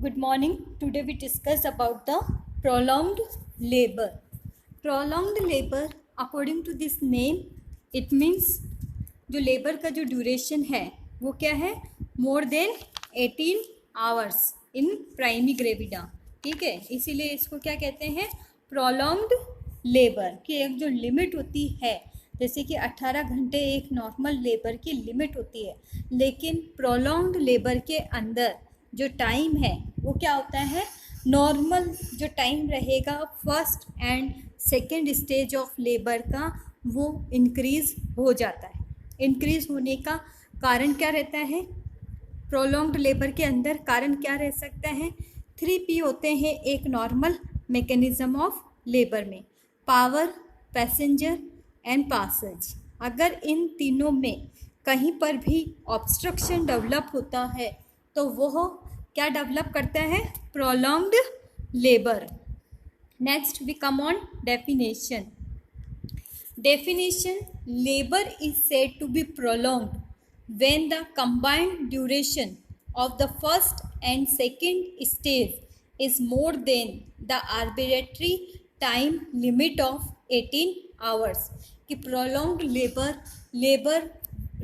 Good morning. Today we discuss about the prolonged labor. Prolonged labor, according to this name, it means जो labour का जो duration है वो क्या है, more than 18 hours in primi gravida. ठीक है, इसीलिए इसको क्या कहते हैं, प्रोलॉन्ग्ड लेबर की एक जो लिमिट होती है, जैसे कि 18 घंटे एक नॉर्मल लेबर की लिमिट होती है, लेकिन प्रोलॉन्ग्ड लेबर के अंदर जो टाइम है वो क्या होता है, नॉर्मल जो टाइम रहेगा first and second stage of labour का वो इंक्रीज़ हो जाता है. इंक्रीज़ होने का कारण क्या रहता है, प्रोलॉन्ग्ड लेबर के अंदर कारण क्या रह सकता है, 3P होते हैं एक नॉर्मल मैकेनिज्म ऑफ लेबर में, पावर, पैसेंजर एंड पासेज. अगर इन तीनों में कहीं पर भी ऑब्स्ट्रक्शन डेवलप होता है तो वो क्या डेवलप करता है, prolonged labour. Next we come on definition. Definition: labor is said to be prolonged when the combined duration of the first and second stage is more than the arbitrary time limit of 18 hours. कि prolonged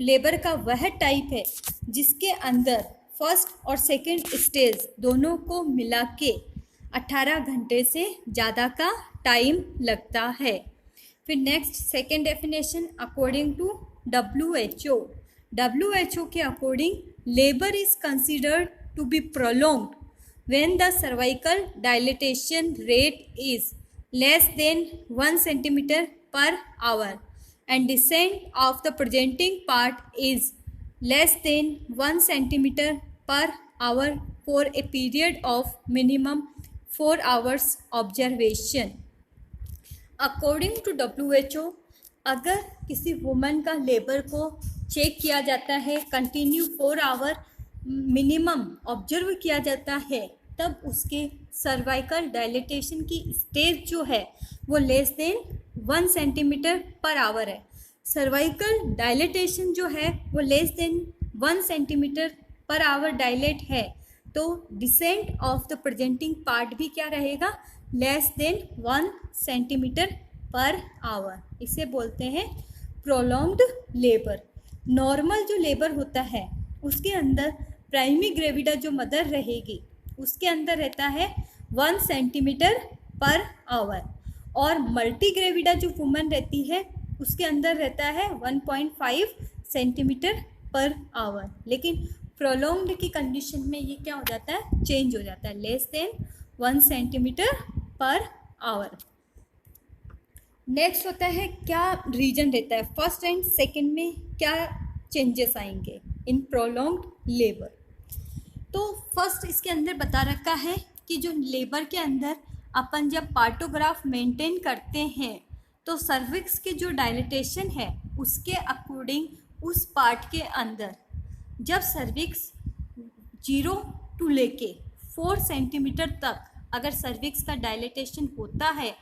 labour का वह type है जिसके अंदर first और second stage दोनों को मिला के 18 घंटे से ज़्यादा का टाइम लगता है. फिर next second definition according to WHO के according labour is considered to be prolonged when the cervical dilatation rate is less than 1 centimetre per hour and descent of the presenting part is less than 1 centimetre per hour for a period of minimum 4 hours observation. According to WHO, अगर किसी woman का labour को check किया जाता है, continue 4 our minimum observe किया जाता है, तब उसके सर्वाइकल डायलेटेशन की स्टेज जो है वो less than 1 centimetre per our है. सर्वाइकल डायलेटेशन जो है वो less than 1 centimetre per our dilate है, तो decent of the presenting part भी क्या रहेगा, less than 1 centimetre per our. इसे बोलते हैं प्रोलॉन्ग्ड लेबर. नॉर्मल जो लेबर होता है उसके अंदर प्राइमरी ग्रेविडा जो मदर रहेगी उसके अंदर रहता है 1 सेंटीमीटर पर आवर, और मल्टी ग्रेविडा जो वुमन रहती है उसके अंदर रहता है 1.5 सेंटीमीटर पर आवर. लेकिन प्रोलॉन्ग्ड की कंडीशन में ये क्या हो जाता है, चेंज हो जाता है, less than 1 centimetre per our. Next होता है क्या रीजन रहता है, फर्स्ट एंड सेकंड में क्या चेंजेस आएंगे इन प्रोलॉन्ग्ड लेबर. तो फर्स्ट इसके अंदर बता रखा है कि जो लेबर के अंदर अपन जब पार्टोग्राफ मेंटेन करते हैं तो सर्विक्स के जो डायलेटेशन है उसके अकॉर्डिंग उस पार्ट के अंदर जब सर्विक्स 0 टू लेके 4 सेंटीमीटर तक अगर सर्विक्स का डायलेटेशन होता है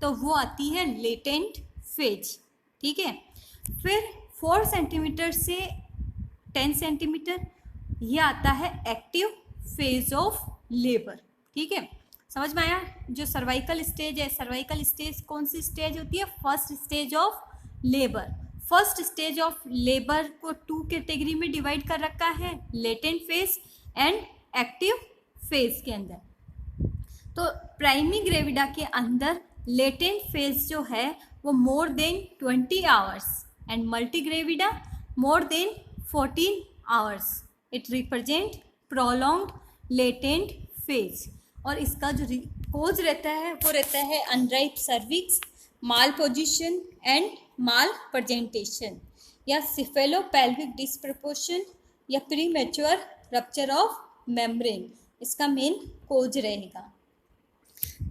तो वो आती है लेटेंट फेज. ठीक है, फिर 4 सेंटीमीटर से 10 सेंटीमीटर ये आता है एक्टिव फेज ऑफ लेबर. ठीक है, समझ में आया. जो सर्वाइकल स्टेज है, सर्वाइकल स्टेज कौन सी स्टेज होती है, first stage of labour. First stage of labour को 2 कैटेगरी में डिवाइड कर रखा है, latent phase and active phase के अंदर. तो प्राइमरी ग्रेविडा के अंदर लेटेंट फेज जो है वो more than 20 hours and multi gravida more than 14 hours. It represent prolonged latent phase. और इसका जो कोज रहता है वो रहता है unripe cervix, mall position and mall presentation, या सिफेलोपेल्विक डिस्प्रपोर्शन, या प्रीमेच्योर रप्चर ऑफ मेम्ब्रेन. इसका मेन कोज रहेगा.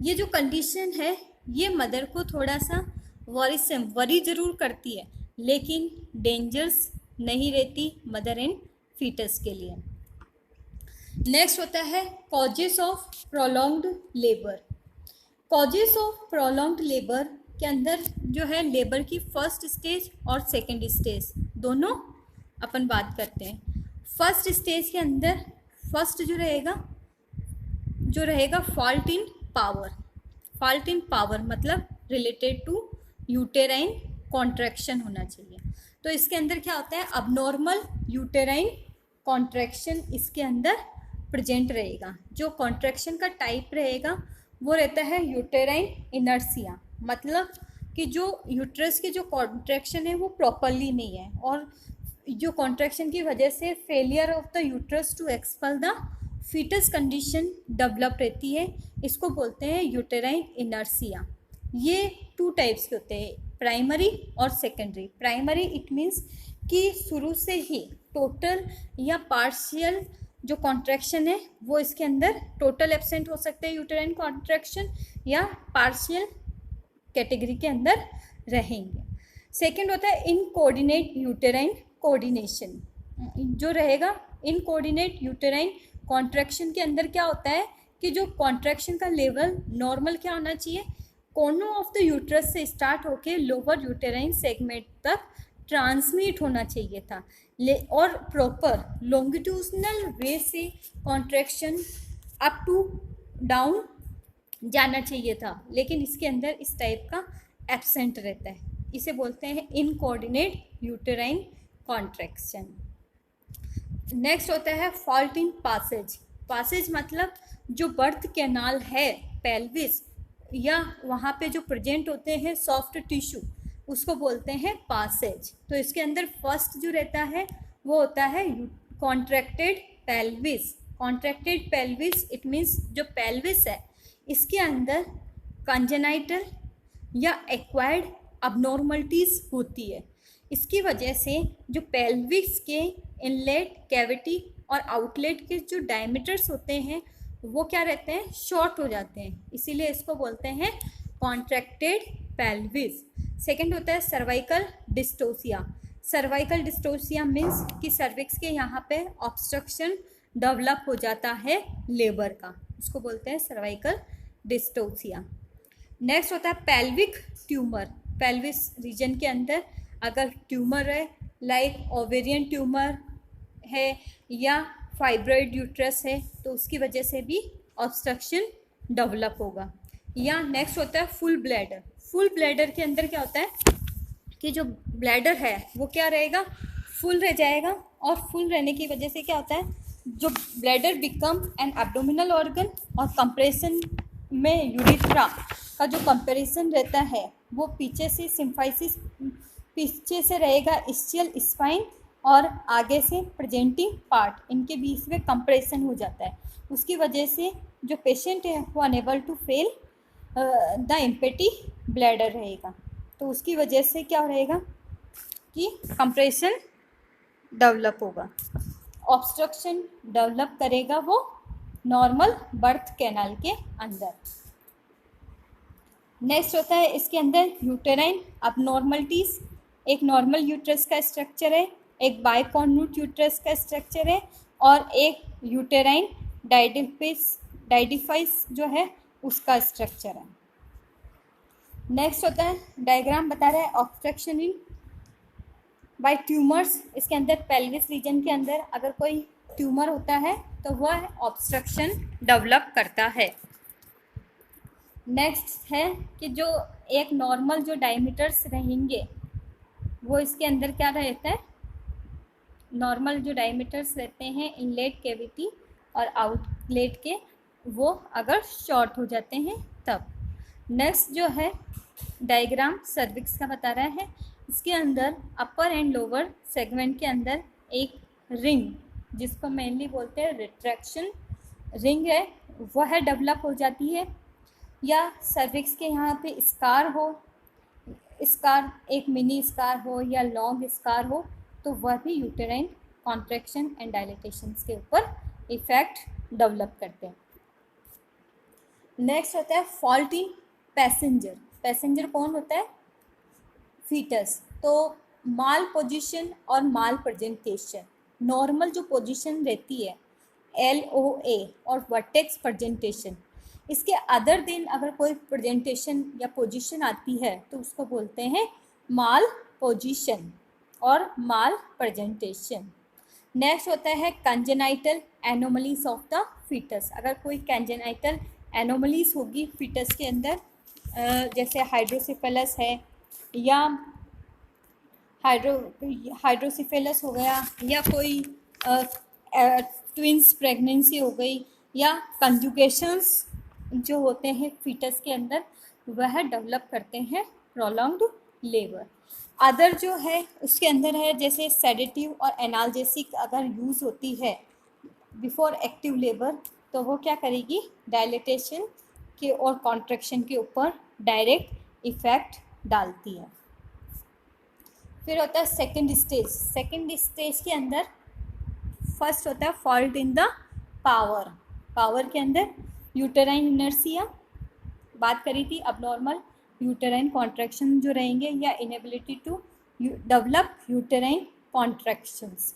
ये जो कंडीशन है ये मदर को थोड़ा सा वरी ज़रूर करती है, लेकिन डेंजर्स नहीं रहती मदर एंड फीटस के लिए. नेक्स्ट होता है causes of prolonged labour. Causes of prolonged labour के अंदर जो है लेबर की फर्स्ट स्टेज और सेकेंड स्टेज दोनों अपन बात करते हैं. फर्स्ट स्टेज के अंदर फर्स्ट जो रहेगा जो रहेगा fault in power. Fault in power मतलब रिलेटेड टू यूटेराइन कॉन्ट्रैक्शन होना चाहिए। तो इसके अंदर क्या होता है, अबनॉर्मल यूटेराइन कॉन्ट्रैक्शन इसके अंदर प्रेजेंट रहेगा। जो कॉन्ट्रैक्शन का टाइप रहेगा वो रहता है यूटेराइन इनर्सिया, मतलब कि जो यूट्रस की जो कॉन्ट्रैक्शन है वो प्रॉपरली नहीं है, और जो कॉन्ट्रैक्शन की वजह से failure of the uterus to expel the fetus condition develop रहती है। इसको बोलते हैं यूटेराइन इनर्सिया। ये 2 टाइप्स के होते हैं, प्राइमरी और सेकेंडरी। प्राइमरी इट मीन्स कि शुरू से ही टोटल या पार्शियल जो कॉन्ट्रैक्शन है वो इसके अंदर टोटल एब्सेंट हो सकते हैं यूटेराइन कॉन्ट्रैक्शन, या पार्शियल कैटेगरी के अंदर रहेंगे। सेकेंड होता है इनकोऑर्डिनेट यूटेराइन कोऑर्डिनेशन। जो रहेगा इनकोऑर्डिनेट यूटेराइन कॉन्ट्रैक्शन के अंदर क्या होता है कि जो कॉन्ट्रैक्शन का लेवल नॉर्मल क्या होना चाहिए, कोनों ऑफ द यूट्रस से स्टार्ट होके लोअर यूटेराइन सेगमेंट तक ट्रांसमिट होना चाहिए था, और प्रॉपर लॉन्गिट्यूडनल वे से कॉन्ट्रैक्शन अप टू डाउन जाना चाहिए था, लेकिन इसके अंदर इस टाइप का एब्सेंट रहता है। इसे बोलते हैं इनकोऑर्डिनेट यूटेराइन कॉन्ट्रैक्शन। नेक्स्ट होता है फॉल्ट इन पासेज। पासेज मतलब जो बर्थ कैनाल है पेल्विस या वहाँ पे जो प्रेजेंट होते हैं सॉफ्ट टिश्यू, उसको बोलते हैं पासेज। तो इसके अंदर फर्स्ट जो रहता है वो होता है contracted pelvis. Contracted pelvis it means जो पेल्विस है इसके अंदर कंजेनाइटल या एक्वायर्ड अबनॉर्मलिटीज़ होती है। इसकी वजह से जो पेल्विस के इनलेट कैविटी और आउटलेट के जो डायमीटर्स होते हैं वो क्या रहते हैं, शॉर्ट हो जाते हैं, इसीलिए इसको बोलते हैं कॉन्ट्रैक्टेड पेल्विस। सेकंड होता है cervical dystocia. Cervical dystocia means कि सर्विक्स के यहाँ पे ऑब्स्ट्रक्शन डेवलप हो जाता है लेबर का, उसको बोलते हैं सर्वाइकल डिस्टोसिया। नेक्स्ट होता है पेल्विक ट्यूमर। पेल्विस रीजन के अंदर अगर ट्यूमर है, लाइक ओवेरियन ट्यूमर है या फाइब्रॉइड यूट्रस है, तो उसकी वजह से भी ऑब्स्ट्रक्शन डेवलप होगा। या नेक्स्ट होता है फुल ब्लैडर। फुल ब्लैडर के अंदर क्या होता है कि जो ब्लैडर है वो क्या रहेगा, फुल रह जाएगा, और फुल रहने की वजह से क्या होता है, जो bladder become an abdominal organ, और कंप्रेशन में यूरिथ्रा का जो कंपैरिजन रहता है वो पीछे से सिम्फाइसिस पीछे से रहेगा इस्चियल स्पाइन, और आगे से प्रेजेंटिंग पार्ट, इनके बीच में कंप्रेशन हो जाता है। उसकी वजह से जो पेशेंट है वो unable to fail the empty bladder रहेगा। तो उसकी वजह से क्या रहेगा कि कंप्रेशन डेवलप होगा, ऑब्स्ट्रक्शन डेवलप करेगा वो नॉर्मल बर्थ कैनाल के अंदर। नेक्स्ट होता है इसके अंदर यूटेराइन अबनॉर्मलिटीज़। एक नॉर्मल यूट्रस का स्ट्रक्चर है, एक बाइकॉन्वूट यूट्रस का स्ट्रक्चर है, और एक यूटेराइन डाइडिफाइस जो है उसका स्ट्रक्चर है। नेक्स्ट होता है डायग्राम बता रहा है ऑब्स्ट्रक्शन इन बाय ट्यूमर्स। इसके अंदर पेल्विस रीजन के अंदर अगर कोई ट्यूमर होता है तो वह ऑब्स्ट्रक्शन डेवलप करता है। नेक्स्ट है कि जो एक नॉर्मल जो डायमीटर्स रहेंगे वो इसके अंदर क्या रहता है, नॉर्मल जो डायमीटर्स रहते हैं इनलेट कैविटी और आउटलेट के, वो अगर शॉर्ट हो जाते हैं तब। नेक्स्ट जो है डायग्राम सर्विक्स का बता रहा है। इसके अंदर अपर एंड लोअर सेगमेंट के अंदर एक रिंग, जिसको मेनली बोलते हैं रिट्रैक्शन रिंग है, वह डेवलप हो जाती है। या सर्विक्स के यहाँ पे स्कार हो, स्कार एक मिनी स्कार हो या लॉन्ग स्कार हो, तो वह भी यूटेराइन कॉन्ट्रैक्शन एंड डायलेटेशन के ऊपर इफेक्ट डेवलप करते हैं। नेक्स्ट होता है फॉल्ट इन पैसेंजर। पैसेंजर कौन होता है, फीटस। तो माल पोजीशन और माल प्रेजेंटेशन, नॉर्मल जो पोजीशन रहती है LOA और वर्टेक्स प्रेजेंटेशन, इसके अदर दिन अगर कोई प्रेजेंटेशन या पोजीशन आती है तो उसको बोलते हैं माल पोजीशन और माल प्रेजेंटेशन। नेक्स्ट होता है congenital anomalies of the fetus. अगर कोई कंजेनाइटल एनोमलीज होगी फीटस के अंदर, जैसे हाइड्रोसिफेलस है या हाइड्रोसिफेलस हो गया, या कोई ट्विंस प्रेगनेंसी हो गई, या कंजुगेशंस जो होते हैं फीटस के अंदर, वह डेवलप करते हैं प्रोलॉन्ग्ड लेबर। अदर जो है उसके अंदर है जैसे सेडेटिव और एनाल्जेसिक अगर यूज़ होती है बिफोर एक्टिव लेबर, तो वो क्या करेगी, डायलेटेशन के और कॉन्ट्रैक्शन के ऊपर डायरेक्ट इफेक्ट डालती है। फिर होता है सेकेंड स्टेज। सेकेंड स्टेज के अंदर फर्स्ट होता है fault in the power. Power के अंदर यूटेराइन इनर्सिया बात करी थी, अबनॉर्मल यूटेराइन कॉन्ट्रैक्शन जो रहेंगे, या inability to develop uterine contractions.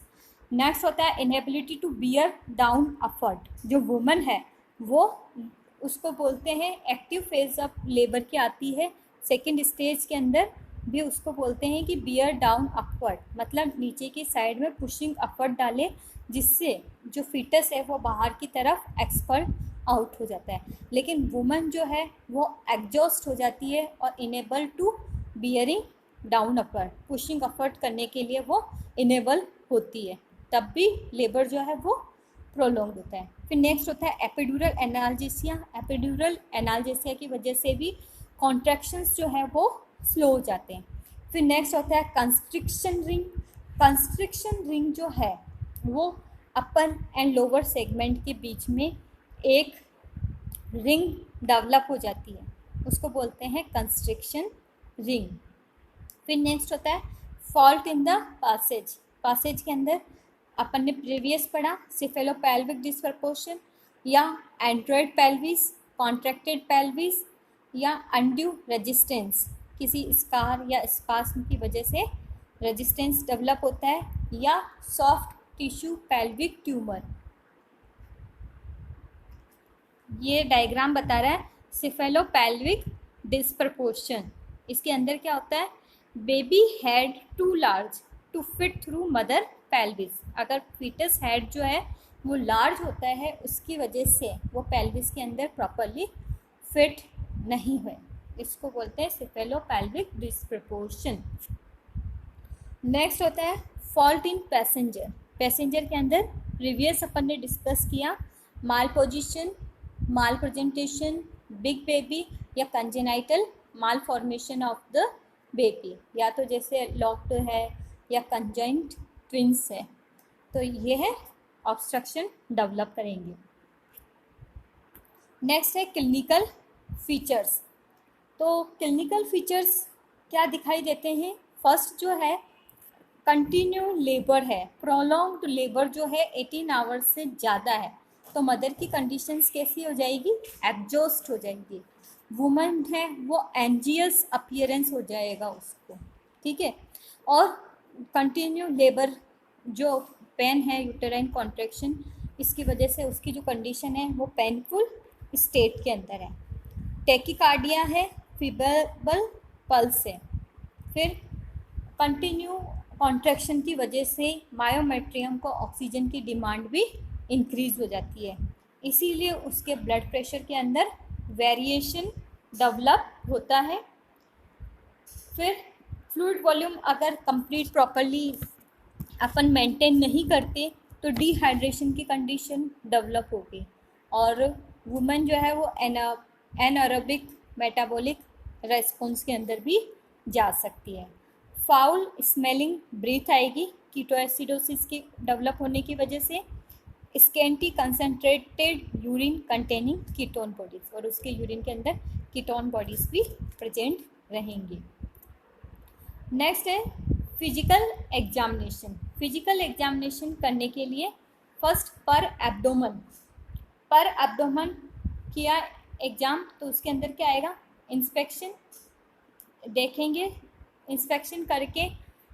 Next होता है inability to bear down upward. जो वुमन है वो, उसको बोलते हैं एक्टिव फेज ऑफ लेबर की आती है सेकेंड स्टेज के अंदर भी, उसको बोलते हैं कि बियर डाउन अपवर्ड, मतलब नीचे की साइड में पुशिंग अपवर्ड डाले, जिससे जो फीटस है वो बाहर की तरफ एक्सपल आउट हो जाता है। लेकिन वुमन जो है वो एग्जॉस्ट हो जाती है और unable to bearing down upward, pushing upward करने के लिए वो इनेबल होती है, तब भी लेबर जो है वो प्रोलॉन्ग होता है। फिर नेक्स्ट होता है एपिड्यूरल एनाल्जेसिया। एपिड्यूरल एनाल्जेसिया की वजह से भी कॉन्ट्रैक्शंस जो है वो स्लो हो जाते हैं। फिर नेक्स्ट होता है कंस्ट्रिक्शन रिंग। कंस्ट्रिक्शन रिंग जो है वो अपर एंड लोअर सेगमेंट के बीच में एक रिंग डेवलप हो जाती है, उसको बोलते हैं कंस्ट्रिक्शन रिंग। फिर नेक्स्ट होता है fault in the passage. Passage के अंदर अपन ने प्रीवियस पढ़ा सिफेलोपेल्विक डिस्प्रपोर्शन, या एंड्रॉयड पेल्विस, कॉन्ट्रैक्टेड पेल्विस, या अनड्यू रेजिस्टेंस, किसी स्कार या स्पास्म की वजह से रेजिस्टेंस डेवलप होता है, या सॉफ्ट टिश्यू पेल्विक ट्यूमर। ये डायग्राम बता रहा है सिफेलोपेल्विक डिस्प्रपोर्शन। इसके अंदर क्या होता है, baby head too large to fit through mother pelvis. अगर फीटस हेड जो है वो लार्ज होता है, उसकी वजह से वो पेल्विस के अंदर प्रॉपरली फिट नहीं हुए, इसको बोलते हैं सिफेलोपेल्विक डिस्प्रपोर्शन। नेक्स्ट होता है फॉल्ट इन पैसेंजर। पैसेंजर के अंदर प्रीवियस अपन ने डिस्कस किया माल पोजिशन, माल प्रेजेंटेशन, बिग बेबी, या congenital mall formation of the baby, या तो जैसे लॉक्ड है या कंजाइंट ट्विंस है, तो ये है ऑब्स्ट्रक्शन डेवलप करेंगे। नेक्स्ट है क्लिनिकल फीचर्स। तो क्लिनिकल फीचर्स क्या दिखाई देते हैं, फर्स्ट जो है कंटिन्यू लेबर है, प्रोलॉन्ग्ड लेबर जो है 18 आवर्स से ज़्यादा है, तो मदर की कंडीशंस कैसी हो जाएगी, एग्जॉस्ट हो जाएगी। वुमन है वो एंजियस अपीयरेंस हो जाएगा उसको, ठीक है। और कंटिन्यू लेबर जो पेन है, यूटेराइन कॉन्ट्रैक्शन, इसकी वजह से उसकी जो कंडीशन है वो पेनफुल स्टेट के अंदर है। टेकिकार्डिया है, फीबल पल्स है। फिर कंटिन्यू कॉन्ट्रैक्शन की वजह से मायोमेट्रियम को ऑक्सीजन की डिमांड भी इंक्रीज हो जाती है, इसीलिए उसके ब्लड प्रेशर के अंदर वेरिएशन डेवलप होता है। फिर फ्लूइड वॉल्यूम अगर कंप्लीट प्रॉपरली अपन मेंटेन नहीं करते तो डिहाइड्रेशन की कंडीशन डेवलप होगी, और वुमेन जो है वो एनारोबिक मेटाबॉलिक रेस्पॉन्स के अंदर भी जा सकती है। फाउल स्मेलिंग ब्रीथ आएगी कीटोएसिडोसिस के डेवलप होने की वजह से। Scanty concentrated urine containing ketone bodies, और उसके यूरिन के अंदर कीटोन बॉडीज भी प्रेजेंट रहेंगी। नेक्स्ट है फिजिकल एग्जामिनेशन। फिजिकल एग्जामिनेशन करने के लिए फर्स्ट पर एब्डोमेन किया एग्ज़ाम, तो उसके अंदर क्या आएगा, इंस्पेक्शन देखेंगे, इंस्पेक्शन करके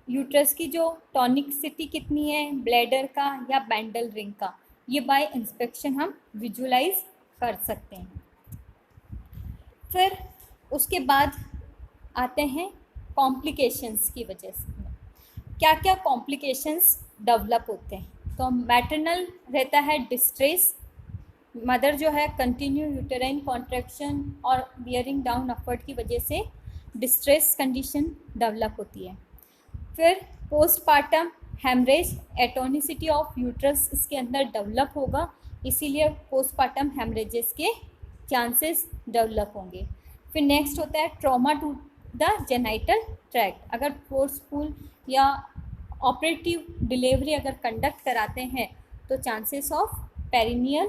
यूट्रस की जो टॉनिकसिटी कितनी है, ब्लैडर का या बैंडल रिंग का, ये बाय इंस्पेक्शन हम विजुलाइज कर सकते हैं। फिर उसके बाद आते हैं कॉम्प्लिकेशंस की वजह से क्या क्या कॉम्प्लिकेशंस डेवलप होते हैं। तो मैटरनल रहता है डिस्ट्रेस, मदर जो है कंटिन्यू यूटेराइन कॉन्ट्रैक्शन और बियरिंग डाउन अपवर्ड की वजह से डिस्ट्रेस कंडीशन डेवलप होती है। फिर postpartum haemorrhage, atonicity of uterus इसके अंदर डेवलप होगा, इसीलिए पोस्टपार्टम हेमरेजेस के चांसेस डेवलप होंगे। फिर नेक्स्ट होता है trauma to the genital tract. अगर फोर्सफुल या ऑपरेटिव डिलीवरी अगर कंडक्ट कराते हैं तो चांसेस ऑफ पेरिनियल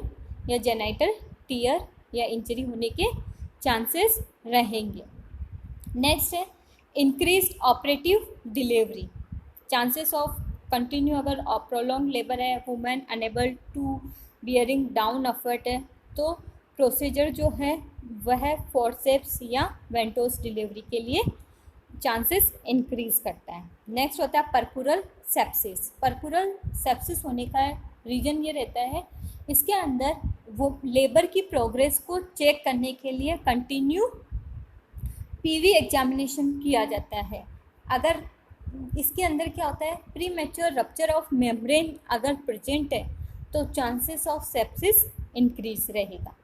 या जेनाइटल टीयर या इंजरी होने के चांसेस रहेंगे। नेक्स्ट है increased operative delivery, chances of continue अगर प्रोलॉन्ग लेबर है, women unable to bearing down upward है, तो प्रोसीजर जो है वह फोर्सेप्स या वेंटोस डिलीवरी के लिए चांसेस इंक्रीज करता है। नेक्स्ट होता है पर्पुरल सेप्सिस। पर्पुरल सेप्सिस होने का रीजन ये रहता है, इसके अंदर वो लेबर की प्रोग्रेस को चेक करने के लिए कंटिन्यू पीवी एग्जामिनेशन किया जाता है। अगर इसके अंदर क्या होता है, pre mature rupture of membrane अगर प्रेजेंट है तो चांसेस ऑफ सेप्सिस इंक्रीज रहेगा।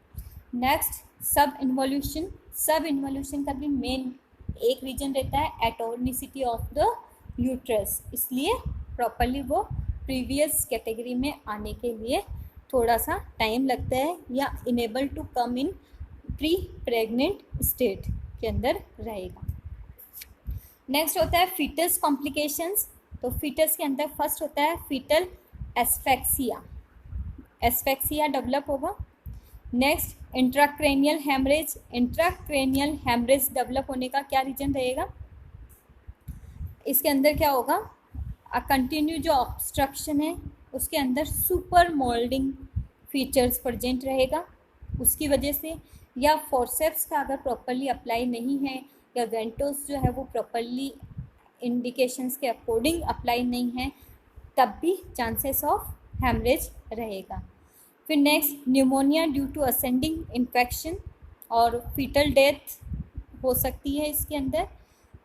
नेक्स्ट सब इन्वोल्यूशन। सब इन्वोल्यूशन का भी मेन एक रीजन रहता है एटोनिसिटी ऑफ द यूट्रस, इसलिए प्रॉपरली वो प्रीवियस कैटेगरी में आने के लिए थोड़ा सा टाइम लगता है या unable to come in pre pregnant state के अंदर रहेगा। नेक्स्ट होता है फीटस कॉम्प्लिकेशंस। तो फीटस के अंदर फर्स्ट होता है फीटल एस्फेक्सिया, एस्फेक्सिया डेवलप होगा। Next intracranial haemorrhage. Intracranial haemorrhage develop होने का क्या रीजन रहेगा, इसके अंदर क्या होगा, कंटिन्यू जो ऑब्स्ट्रक्शन है उसके अंदर सुपर मोल्डिंग फीचर्स प्रेजेंट रहेगा, उसकी वजह से, या फोर्सेप्स का अगर प्रॉपरली अप्लाई नहीं है या वेंटोस जो है वो प्रॉपरली इंडिकेशंस के अकॉर्डिंग अप्लाई नहीं है, तब भी चांसेस ऑफ हेमरेज रहेगा। फिर next pneumonia due to ascending infection और फीटल डेथ हो सकती है इसके अंदर।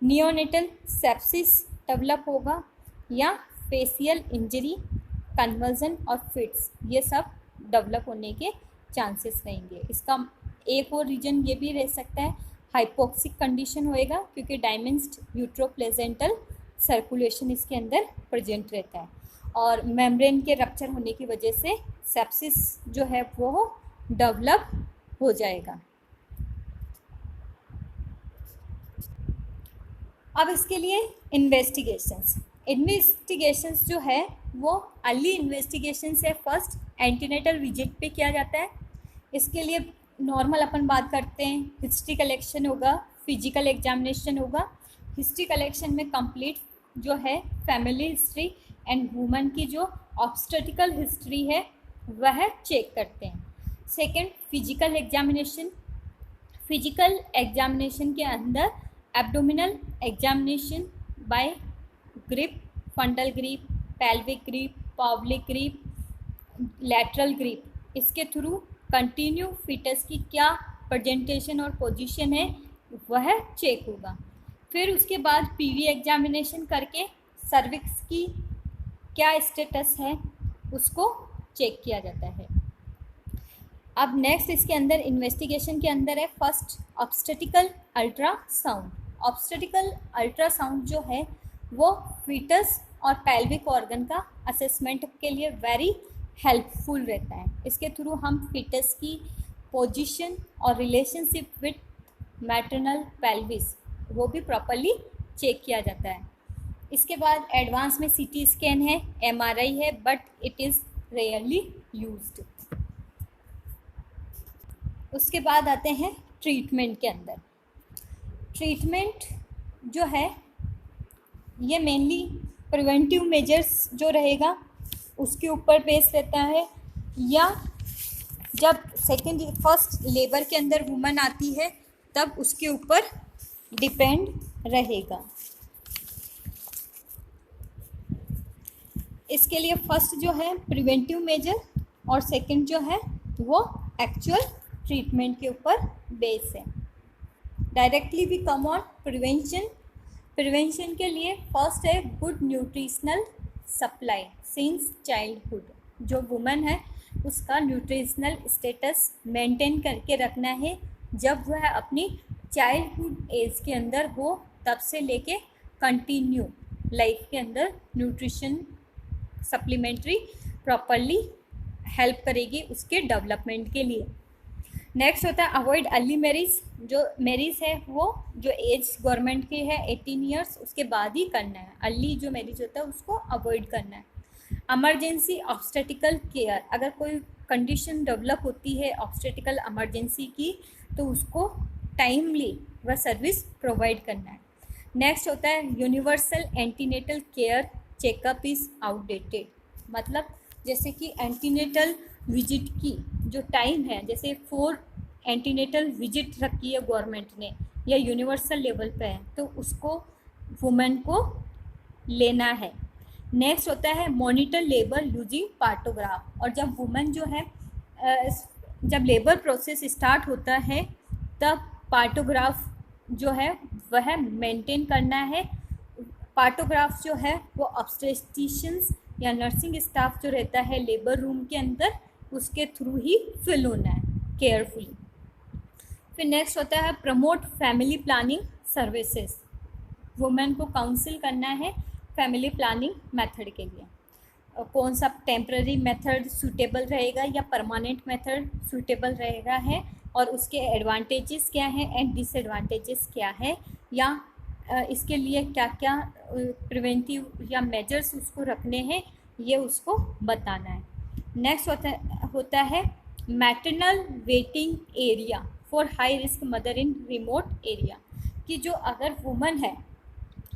नियोनेटल सेप्सिस डेवलप होगा या फेशियल इंजरी, कन्वर्जन और फिट्स, ये सब डेवलप होने के चांसेस रहेंगे। इसका एक और रीजन ये भी रह सकता है हाइपोक्सिक कंडीशन होएगा, क्योंकि डायमेंस्ड यूट्रोप्लेजेंटल सर्कुलेशन इसके अंदर प्रेजेंट रहता है और मेम्ब्रेन के रप्चर होने की वजह से सेप्सिस जो है वो डेवलप हो जाएगा। अब इसके लिए इन्वेस्टिगेशंस जो है वो अर्ली इन्वेस्टिगेशन से फर्स्ट एंटीनेटल विजिट पे किया जाता है। इसके लिए नॉर्मल अपन बात करते हैं, हिस्ट्री कलेक्शन होगा, फिजिकल एग्जामिनेशन होगा। हिस्ट्री कलेक्शन में कंप्लीट जो है फैमिली हिस्ट्री एंड वुमेन की जो ऑब्स्टेटिकल हिस्ट्री है वह चेक करते हैं। Second physical examination. Physical examination के अंदर abdominal examination by grip, fundal grip, pelvic grip, Pawlik grip, lateral grip, इसके थ्रू कंटिन्यू फीटस की क्या प्रेजेंटेशन और पोजीशन है वह चेक होगा। फिर उसके बाद पीवी एग्जामिनेशन करके सर्विक्स की क्या स्टेटस है उसको चेक किया जाता है। अब नेक्स्ट इसके अंदर इन्वेस्टिगेशन के अंदर है first obstetrical ultrasound. Obstetrical ultrasound जो है वो फीटस और पेल्विक ऑर्गन का असेसमेंट के लिए वेरी हेल्पफुल रहता है। इसके थ्रू हम फीटस की पोजीशन और रिलेशनशिप विथ मैटरनल पेल्विस वो भी प्रॉपरली चेक किया जाता है। इसके बाद एडवांस में सीटी स्कैन है, एमआरआई है, but it is rarely used. उसके बाद आते हैं ट्रीटमेंट के अंदर। ट्रीटमेंट जो है ये मेनली प्रिवेंटिव मेजर्स जो रहेगा उसके ऊपर बेस रहता है, या जब फर्स्ट लेबर के अंदर वुमन आती है तब उसके ऊपर डिपेंड रहेगा। इसके लिए फर्स्ट जो है प्रिवेंटिव मेजर और सेकंड जो है वो एक्चुअल ट्रीटमेंट के ऊपर बेस है। Directly we come on prevention. Prevention के लिए फर्स्ट है good nutritional supply since childhood. जो वुमन है उसका न्यूट्रिशनल स्टेटस मेंटेन करके रखना है जब वह अपनी चाइल्डहुड एज के अंदर हो, तब से लेके कंटिन्यू लाइफ के अंदर न्यूट्रिशन सप्लीमेंट्री प्रॉपरली हेल्प करेगी उसके डेवलपमेंट के लिए। नेक्स्ट होता है अवॉइड अर्ली मैरिज। जो मैरिज है वो जो एज गवर्नमेंट की है 18 ईयर्स उसके बाद ही करना है। अर्ली जो मैरिज होता है उसको अवॉइड करना है। इमरजेंसी ऑब्स्टेटिकल केयर, अगर कोई कंडीशन डेवलप होती है ऑब्स्टेटिकल इमरजेंसी की तो उसको टाइमली वह सर्विस प्रोवाइड करना है। नेक्स्ट होता है universal antenatal care checkup is outdated. मतलब जैसे कि एंटीनेटल विजिट की जो टाइम है, जैसे 4 एंटीनेटल विजिट रखी है गवर्नमेंट ने या यूनिवर्सल लेवल पे है, तो उसको वुमेन को लेना है। नेक्स्ट होता है मॉनिटर लेबर यूजिंग पार्टोग्राफ। और जब वुमेन जो है जब लेबर प्रोसेस स्टार्ट होता है तब पार्टोग्राफ जो है वह मेंटेन करना है। पार्टोग्राफ जो है वो ऑब्स्टेट्रिशियंस या नर्सिंग स्टाफ जो रहता है लेबर रूम के अंदर उसके थ्रू ही फिल होना है केयरफुली। फिर नेक्स्ट होता है promote family planning services. Women को काउंसिल करना है फैमिली प्लानिंग मेथड के लिए, कौन सा टेम्पररी मेथड सूटेबल रहेगा या परमानेंट मेथड सूटेबल रहेगा है, और उसके एडवांटेजेस क्या हैं एंड डिसएडवांटेजेस क्या है, या इसके लिए क्या क्या प्रिवेंटिव या मेजर्स उसको रखने हैं ये उसको बताना है। नेक्स्ट होता है maternal waiting area for high risk mother in remote area, कि जो अगर वुमन है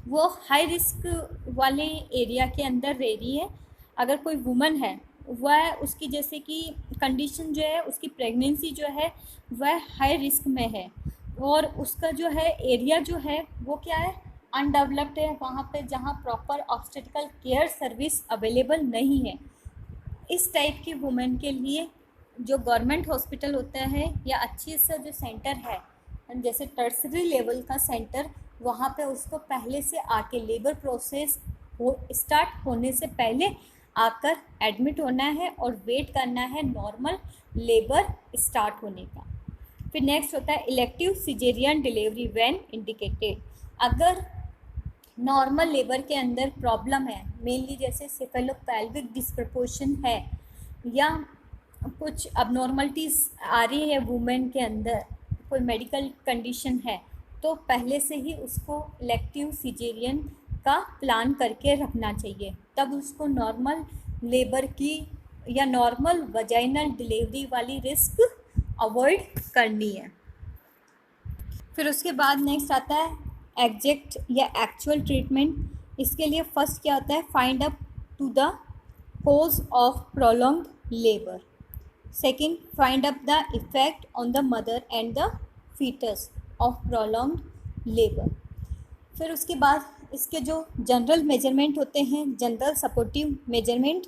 वो हाई रिस्क वाले एरिया के अंदर रह रही है, अगर कोई वुमन है वह उसकी जैसे कि कंडीशन जो है उसकी प्रेगनेंसी जो है वह हाई रिस्क में है और उसका जो है एरिया जो है वो क्या है अनडेवलप्ड है, वहाँ पे जहाँ proper obstetrical care service available नहीं है। इस टाइप की वुमेन के लिए जो गवर्नमेंट हॉस्पिटल होता है या अच्छी सा जो सेंटर है जैसे टर्सरी लेवल का सेंटर, वहाँ पे उसको पहले से आके लेबर प्रोसेस स्टार्ट होने से पहले आकर एडमिट होना है और वेट करना है नॉर्मल लेबर स्टार्ट होने का। फिर नेक्स्ट होता है elective caesarean delivery when indicated. अगर नॉर्मल लेबर के अंदर प्रॉब्लम है, मेनली जैसे सेफेलोपेल्विक डिस्प्रपोर्शन है या कुछ अबनॉर्मलिटीज़ आ रही है वुमेन के अंदर, कोई मेडिकल कंडीशन है, तो पहले से ही उसको इलेक्टिव सिजेरियन का प्लान करके रखना चाहिए, तब उसको नॉर्मल लेबर की या नॉर्मल वजाइनल डिलीवरी वाली रिस्क अवॉइड करनी है। फिर उसके बाद नेक्स्ट आता है एग्जैक्ट या एक्चुअल ट्रीटमेंट। इसके लिए फर्स्ट क्या होता है find up to the cause of prolonged labour. Second find up the effect on the mother and the fetus of prolonged labour. फिर उसके बाद इसके जो जनरल मेजरमेंट होते हैं, जनरल सपोर्टिव मेजरमेंट,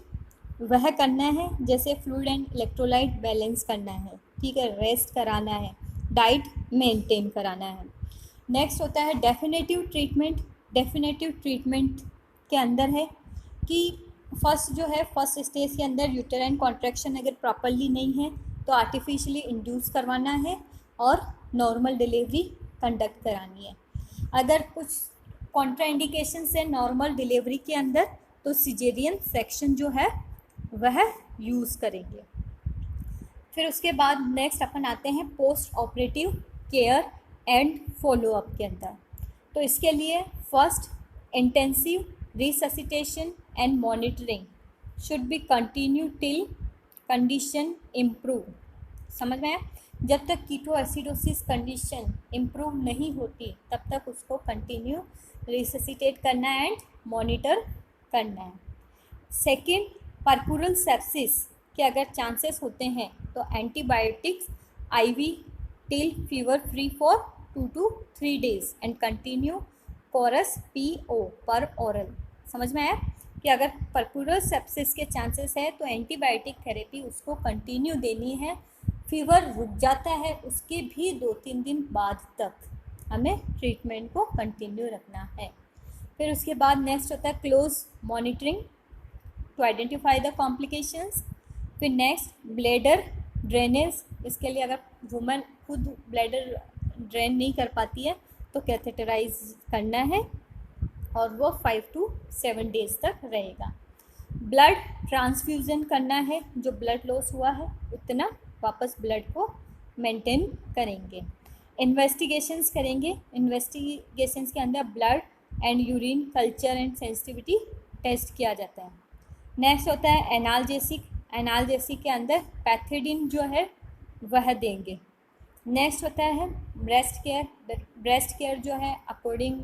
वह करना है, जैसे फ्लूइड एंड इलेक्ट्रोलाइट बैलेंस करना है, ठीक है, रेस्ट कराना है, डाइट मेंटेन कराना है। नेक्स्ट होता है डेफिनेटिव ट्रीटमेंट। डेफिनेटिव ट्रीटमेंट के अंदर है कि फर्स्ट जो है फर्स्ट स्टेज के अंदर यूटेराइन कॉन्ट्रैक्शन अगर प्रॉपरली नहीं है तो आर्टिफिशियली इंड्यूस करवाना है और नॉर्मल डिलीवरी कंडक्ट करानी है। अगर कुछ कॉन्ट्राइंडिकेशन है नॉर्मल डिलीवरी के अंदर तो सिजेरियन सेक्शन जो है वह यूज़ करेंगे। फिर उसके बाद नेक्स्ट अपन आते हैं post operative care and follow up के अंदर। तो इसके लिए first intensive resuscitation and monitoring should be continue till condition improve. समझ में आया? जब तक कीटोएसिडोसिस कंडीशन इम्प्रूव नहीं होती तब तक उसको कंटिन्यू रिससिटेट करना है एंड मॉनिटर करना है। सेकेंड पर्पुरल सेप्सिस के अगर चांसेस होते हैं तो antibiotics IV till fever free for 2 to 3 days and continue course PO per oral. समझ में आया कि अगर पर्पुरल सेप्सिस के चांसेस है तो एंटीबायोटिक थेरेपी उसको कंटिन्यू देनी है। फीवर रुक जाता है उसके भी 2-3 दिन बाद तक हमें ट्रीटमेंट को कंटिन्यू रखना है। फिर उसके बाद नेक्स्ट होता है close monitoring to identify the complications. फिर नेक्स्ट ब्लैडर ड्रेनेज, इसके लिए अगर वुमन खुद ब्लैडर ड्रेन नहीं कर पाती है तो कैथेटराइज करना है और वो 5 to 7 डेज तक रहेगा। ब्लड ट्रांसफ्यूज़न करना है, जो ब्लड लॉस हुआ है उतना वापस ब्लड को मेंटेन करेंगे। इन्वेस्टिगेशंस करेंगे, इन्वेस्टिगेशंस के अंदर blood and urine culture and sensitivity test किया जाता है। नेक्स्ट होता है एनाल्जेसिक, एनाल्जेसिक के अंदर पैथिडिन जो है वह देंगे। नेक्स्ट होता है ब्रेस्ट केयर, ब्रेस्ट केयर जो है अकॉर्डिंग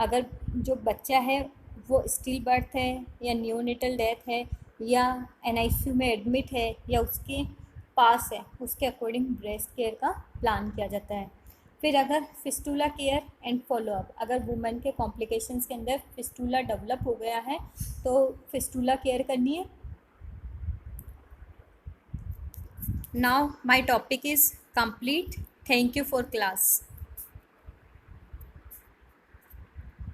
अगर जो बच्चा है वो स्टिल बर्थ है या न्यूनेटल डेथ है या NICU में एडमिट है या उसके पास है, उसके अकॉर्डिंग ब्रेस्ट केयर का प्लान किया जाता है। फिर अगर फिस्टूला केयर एंड फॉलोअप, अगर वुमेन के कॉम्प्लिकेशंस के अंदर फिस्टूला डेवलप हो गया है तो फिस्टूला केयर करनी है। Now my topic is complete. Thank you for class.